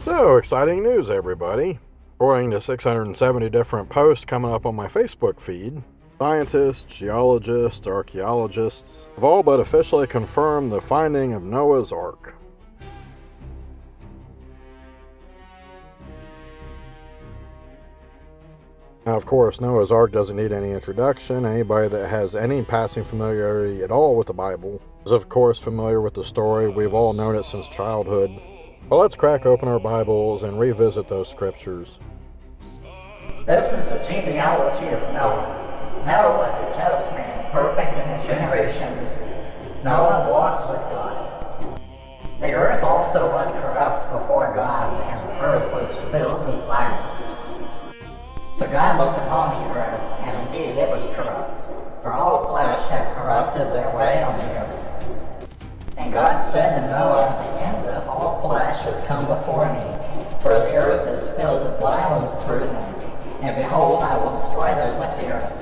So, exciting news, everybody. According to 670 different posts coming up on my Facebook feed, scientists, geologists, archaeologists have all but officially confirmed the finding of Noah's Ark. Now, of course, Noah's Ark doesn't need any introduction. Anybody that has any passing familiarity at all with the Bible is, of course, familiar with the story. We've all known it since childhood. But let's crack open our Bibles and revisit those scriptures. This is the genealogy of Noah. Noah was a just man, perfect in his generations. Noah walked with God. The earth also was corrupt before God, and the earth was filled with violence. So God looked upon the earth, and indeed it was corrupt, for all flesh had corrupted their way on the earth. And God said to Noah, the end of all flesh has come before me, for the earth is filled with violence through them, and behold, I will destroy them with the earth.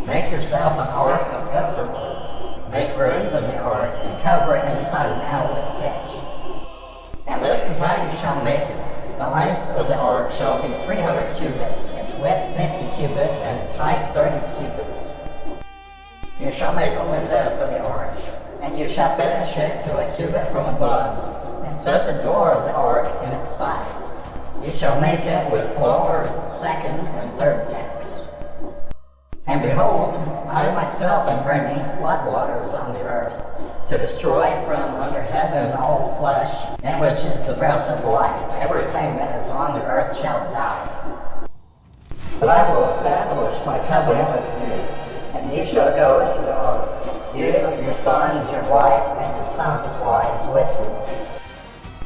Make yourself an ark of gopher wood. Make rooms in the ark, and cover it inside and out with pitch. And this is how you shall make it. The length of the ark shall be 300 cubits, its width 50 cubits, and its height 30 cubits. You shall make a window for the ark, and you shall finish it to a cubit from above, and set the door of the ark in its side. You shall make it with lower, second, and third decks. And behold, I myself am bringing flood waters on the earth, to destroy from under heaven all flesh, in which is the breath of life. Everything that is on the earth shall die. But I will establish my covenant with you, and you shall go into the ark, you, your sons, your wife, and your sons' wives with you.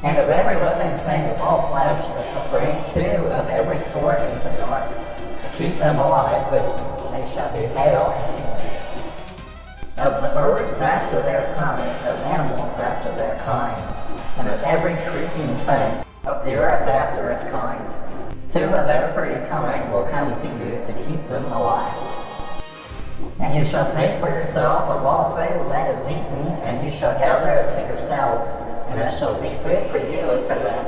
And of every living thing of all flesh you shall bring 2 of every sort into the ark, to keep them alive with you. They shall be male and female. Of the birds after their kind, of animals after their kind, and of every creeping thing of the earth after its kind, 2 of every kind will come to you to keep them alive. And you shall take for yourself of all food that is eaten, and you shall gather it to yourself, and it shall be food for you and for them.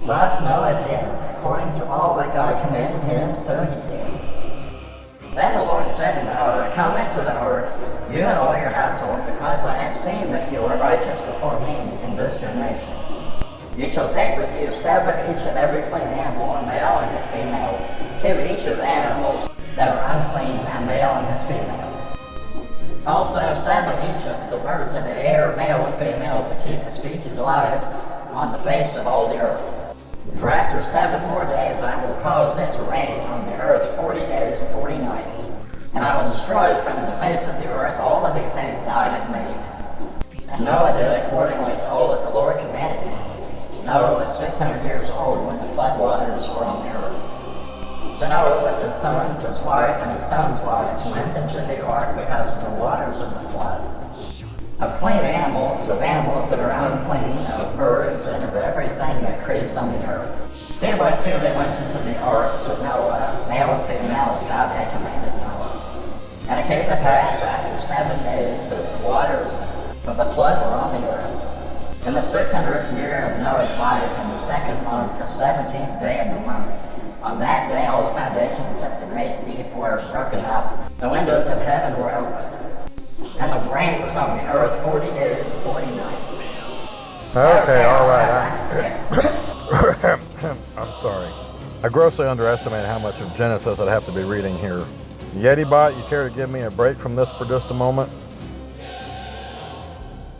Thus Noah did, according to all that God commanded him, so he did. Then the Lord said to Noah, come into the ark, you and all your household, because I have seen that you are righteous before me in this generation. You shall take with you 7 each of every clean animal, a male and his female, 2 each of the animals that are unclean, a male and his female. Also 7 each of the birds of the air, male and female, to keep the species alive on the face of all the earth. For after 7 more days I will cause it to rain on the earth 40 days and 40 nights, and I will destroy from the face of the earth all living things I have made. And Noah did accordingly to all that the Lord commanded him. Noah was 600 years old when the flood waters were on the earth. So Noah with his sons, his wife, and his sons' wives went into the ark because of the waters of the flood. Of clean animals, of animals that are unclean, of birds, and of everything that creeps on the earth. 2 by 2 they went into the ark to Noah, male and female, as God had commanded Noah. And it came to pass after 7 days that the waters of the flood were on the earth. In the 600th year of Noah's life, in the 2nd month, the 17th day of the month, on that day all the foundations of the great deep were broken up. The windows of heaven were opened. And the rain was on the earth 40 days and 40 nights. Okay, all right. I'm sorry. I grossly underestimated how much of Genesis I'd have to be reading here. Yeti bot, you care to give me a break from this for just a moment?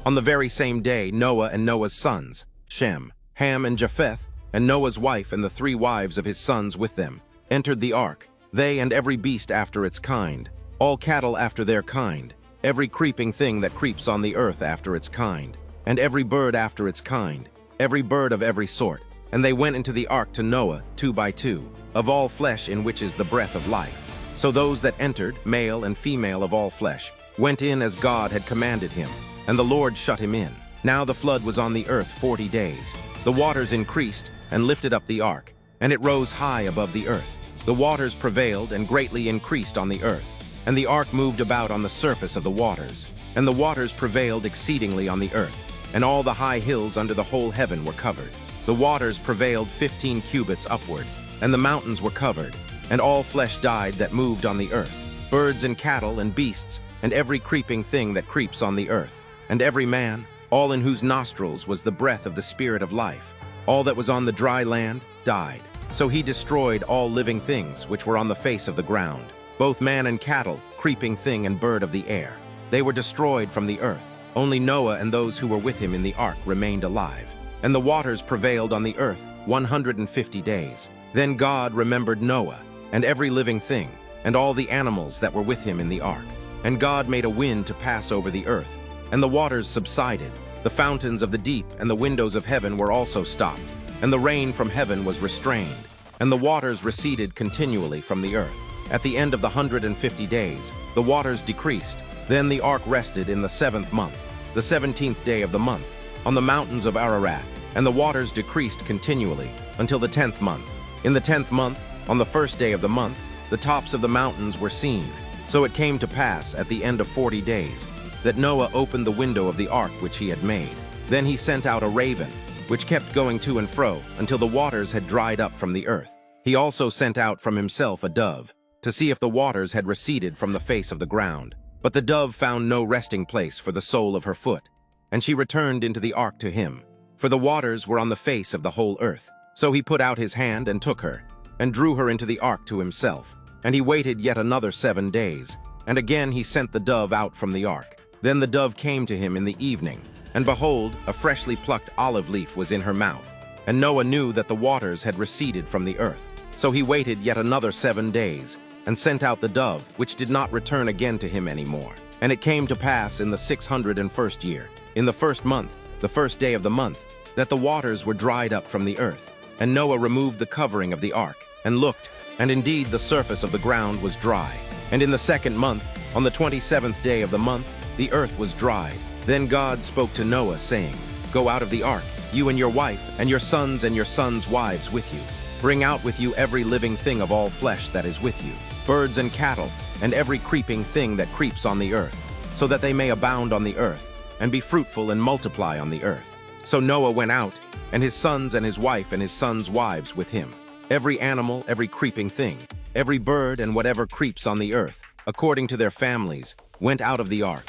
On the very same day, Noah and Noah's sons, Shem, Ham, and Japheth, and Noah's wife and the 3 wives of his sons with them, entered the ark, they and every beast after its kind, all cattle after their kind, every creeping thing that creeps on the earth after its kind, and every bird after its kind, every bird of every sort. And they went into the ark to Noah 2 by 2, of all flesh in which is the breath of life. So those that entered, male and female of all flesh, went in as God had commanded him, and the Lord shut him in. Now the flood was on the earth 40 days. The waters increased and lifted up the ark, and it rose high above the earth. The waters prevailed and greatly increased on the earth, and the ark moved about on the surface of the waters. And the waters prevailed exceedingly on the earth, and all the high hills under the whole heaven were covered. The waters prevailed 15 cubits upward, and the mountains were covered, and all flesh died that moved on the earth, birds and cattle and beasts, and every creeping thing that creeps on the earth, and every man, all in whose nostrils was the breath of the Spirit of life. All that was on the dry land died. So he destroyed all living things which were on the face of the ground, both man and cattle, creeping thing and bird of the air. They were destroyed from the earth. Only Noah and those who were with him in the ark remained alive. And the waters prevailed on the earth 150 days. Then God remembered Noah, and every living thing, and all the animals that were with him in the ark. And God made a wind to pass over the earth, and the waters subsided. The fountains of the deep and the windows of heaven were also stopped, and the rain from heaven was restrained, and the waters receded continually from the earth. At the end of the 150 days, the waters decreased. Then the ark rested in the 7th month, the 17th day of the month, on the mountains of Ararat, and the waters decreased continually until the 10th month. In the 10th month, on the 1st day of the month, the tops of the mountains were seen. So it came to pass at the end of 40 days that Noah opened the window of the ark which he had made. Then he sent out a raven, which kept going to and fro until the waters had dried up from the earth. He also sent out from himself a dove, to see if the waters had receded from the face of the ground. But the dove found no resting place for the sole of her foot, and she returned into the ark to him, for the waters were on the face of the whole earth. So he put out his hand and took her, and drew her into the ark to himself. And he waited yet another 7 days, and again he sent the dove out from the ark. Then the dove came to him in the evening, and behold, a freshly plucked olive leaf was in her mouth. And Noah knew that the waters had receded from the earth. So he waited yet another 7 days, and sent out the dove, which did not return again to him any more. And it came to pass in the 601st year, in the 1st month, the 1st day of the month, that the waters were dried up from the earth. And Noah removed the covering of the ark, and looked, and indeed the surface of the ground was dry. And in the 2nd month, on the 27th day of the month, the earth was dried. Then God spoke to Noah, saying, Go out of the ark, you and your wife, and your sons' wives with you. Bring out with you every living thing of all flesh that is with you, birds and cattle, and every creeping thing that creeps on the earth, so that they may abound on the earth, and be fruitful and multiply on the earth. So Noah went out, and his sons and his wife and his sons' wives with him. Every animal, every creeping thing, every bird and whatever creeps on the earth, according to their families, went out of the ark.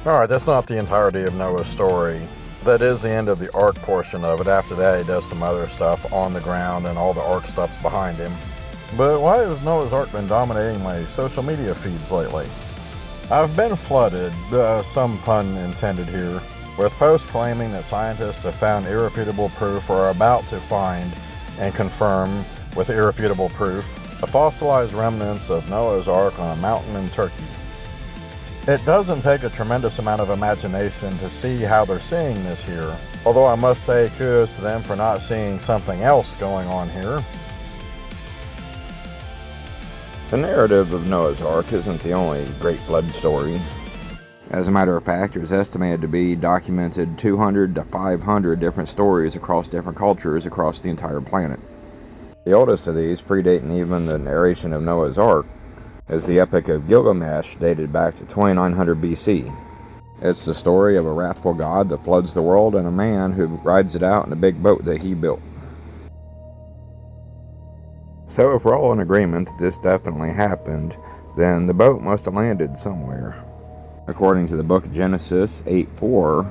Alright, that's not the entirety of Noah's story. That is the end of the ark portion of it. After that, he does some other stuff on the ground, and all the ark stuff's behind him. But why has Noah's Ark been dominating my social media feeds lately? I've been flooded, some pun intended here, with posts claiming that scientists have found irrefutable proof, or are about to find and confirm with irrefutable proof, the fossilized remnants of Noah's Ark on a mountain in Turkey. It doesn't take a tremendous amount of imagination to see how they're seeing this here, although I must say kudos to them for not seeing something else going on here. The narrative of Noah's Ark isn't the only great flood story. As a matter of fact, there's estimated to be documented 200 to 500 different stories across different cultures across the entire planet. The oldest of these, predating even the narration of Noah's Ark, is the Epic of Gilgamesh, dated back to 2900 BC. It's the story of a wrathful god that floods the world and a man who rides it out in a big boat that he built. So if we're all in agreement that this definitely happened, then the boat must have landed somewhere. According to the book of Genesis 8:4,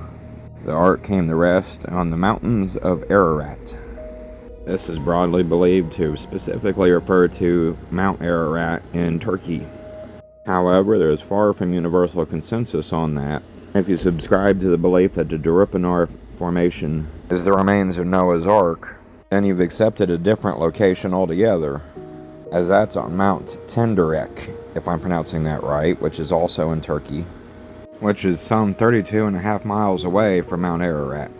the ark came to rest on the mountains of Ararat. This is broadly believed to specifically refer to Mount Ararat in Turkey. However, there is far from universal consensus on that. If you subscribe to the belief that the Darupanar Formation is the remains of Noah's Ark, then you've accepted a different location altogether, as that's on Mount Tenderek, if I'm pronouncing that right, which is also in Turkey, which is some 32.5 miles away from Mount Ararat.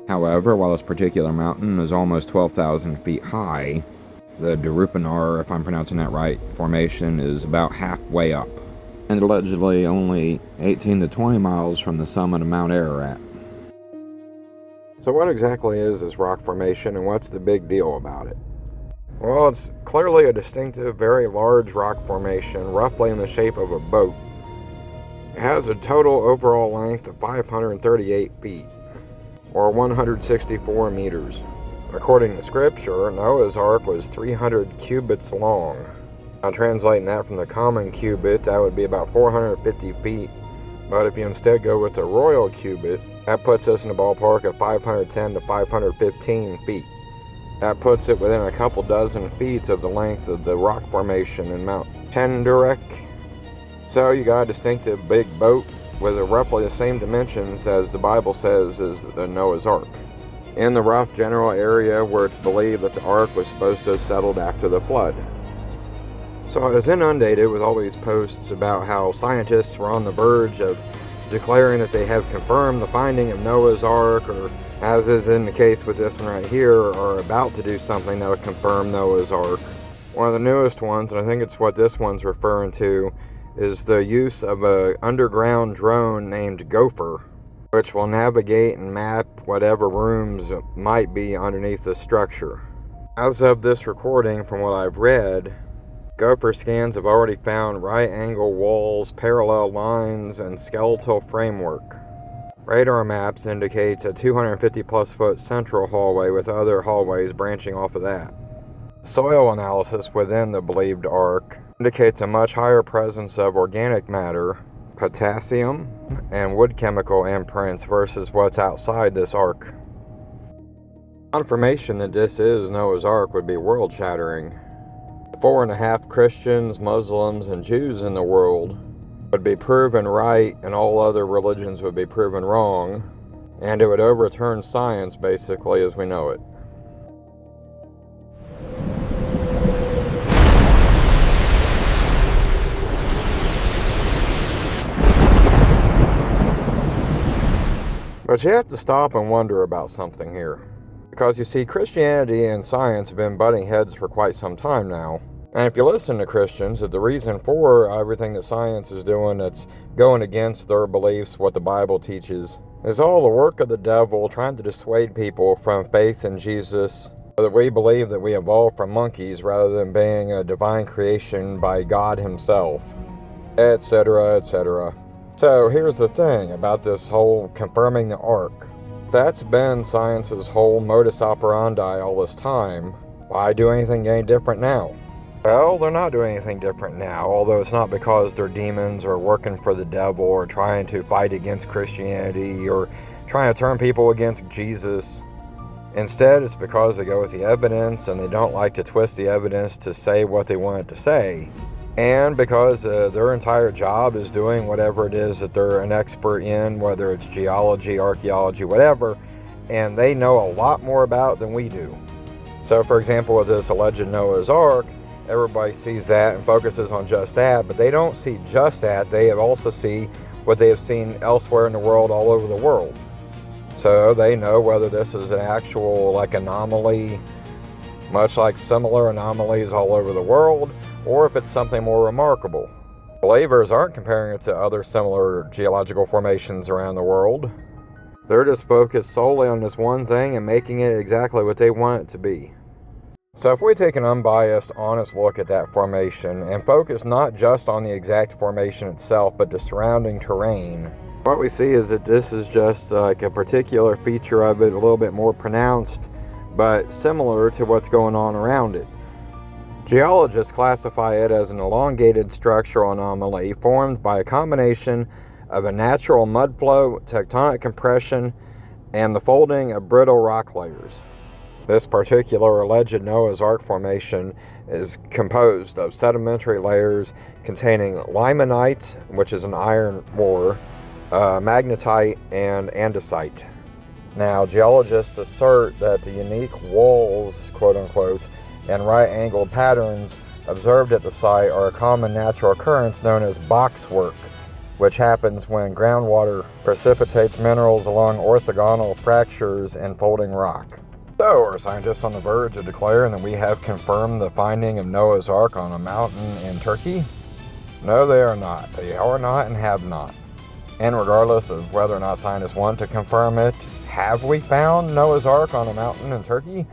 However, while this particular mountain is almost 12,000 feet high, the Darupanar, if I'm pronouncing that right, formation is about halfway up, and allegedly only 18 to 20 miles from the summit of Mount Ararat. So what exactly is this rock formation, and what's the big deal about it? Well, it's clearly a distinctive, very large rock formation, roughly in the shape of a boat. It has a total overall length of 538 feet, or 164 meters. According to scripture, Noah's Ark was 300 cubits long. Now translating that from the common cubit, that would be about 450 feet. But if you instead go with the royal cubit, that puts us in the ballpark of 510 to 515 feet. That puts it within a couple dozen feet of the length of the rock formation in Mount Tenderek. So you got a distinctive big boat with roughly the same dimensions as the Bible says is the Noah's Ark. In the rough general area where it's believed that the Ark was supposed to have settled after the flood. So I was inundated with all these posts about how scientists were on the verge of declaring that they have confirmed the finding of Noah's Ark, or as is in the case with this one right here, are about to do something that will confirm Noah's Ark. One of the newest ones, and I think it's what this one's referring to, is the use of an underground drone named Gopher, which will navigate and map whatever rooms might be underneath the structure. As of this recording, from what I've read, Gopher scans have already found right-angle walls, parallel lines, and skeletal framework. Radar maps indicates a 250-plus foot central hallway with other hallways branching off of that. Soil analysis within the believed Ark indicates a much higher presence of organic matter, potassium, and wood chemical imprints versus what's outside this Ark. Confirmation that this is Noah's Ark would be world-shattering. 4.5 Christians, Muslims, and Jews in the world would be proven right, and all other religions would be proven wrong, and it would overturn science basically as we know it. But you have to stop and wonder about something here. Because you see, Christianity and science have been butting heads for quite some time now. And if you listen to Christians, that the reason for everything that science is doing that's going against their beliefs, what the Bible teaches, is all the work of the devil trying to dissuade people from faith in Jesus, or that we believe that we evolved from monkeys rather than being a divine creation by God himself, etc., etc. So here's the thing about this whole confirming the Ark. That's been science's whole modus operandi all this time. Why do anything any different now? Well, they're not doing anything different now, although it's not because they're demons or working for the devil or trying to fight against Christianity or trying to turn people against Jesus. Instead, it's because they go with the evidence and they don't like to twist the evidence to say what they want it to say. And because their entire job is doing whatever it is that they're an expert in, whether it's geology, archaeology, whatever, and they know a lot more about than we do. So, for example, with this alleged Noah's Ark, everybody sees that and focuses on just that, but they don't see just that. They also see what they have seen elsewhere in the world, all over the world. So they know whether this is an actual anomaly, much like similar anomalies all over the world, or if it's something more remarkable. Believers aren't comparing it to other similar geological formations around the world. They're just focused solely on this one thing and making it exactly what they want it to be. So if we take an unbiased, honest look at that formation and focus not just on the exact formation itself, but the surrounding terrain, what we see is that this is just like a particular feature of it, a little bit more pronounced, but similar to what's going on around it. Geologists classify it as an elongated structural anomaly formed by a combination of a natural mudflow, tectonic compression, and the folding of brittle rock layers. This particular alleged Noah's Ark formation is composed of sedimentary layers containing limonite, which is an iron ore, magnetite, and andesite. Now, geologists assert that the unique walls, quote-unquote, and right-angled patterns observed at the site are a common natural occurrence known as boxwork, which happens when groundwater precipitates minerals along orthogonal fractures in folding rock. So, are scientists on the verge of declaring that we have confirmed the finding of Noah's Ark on a mountain in Turkey? No, they are not. They are not and have not. And regardless of whether or not scientists want to confirm it, have we found Noah's Ark on a mountain in Turkey?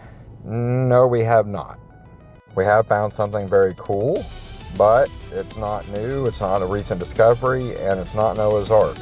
No, we have not. We have found something very cool, but it's not new, it's not a recent discovery, and it's not Noah's Ark.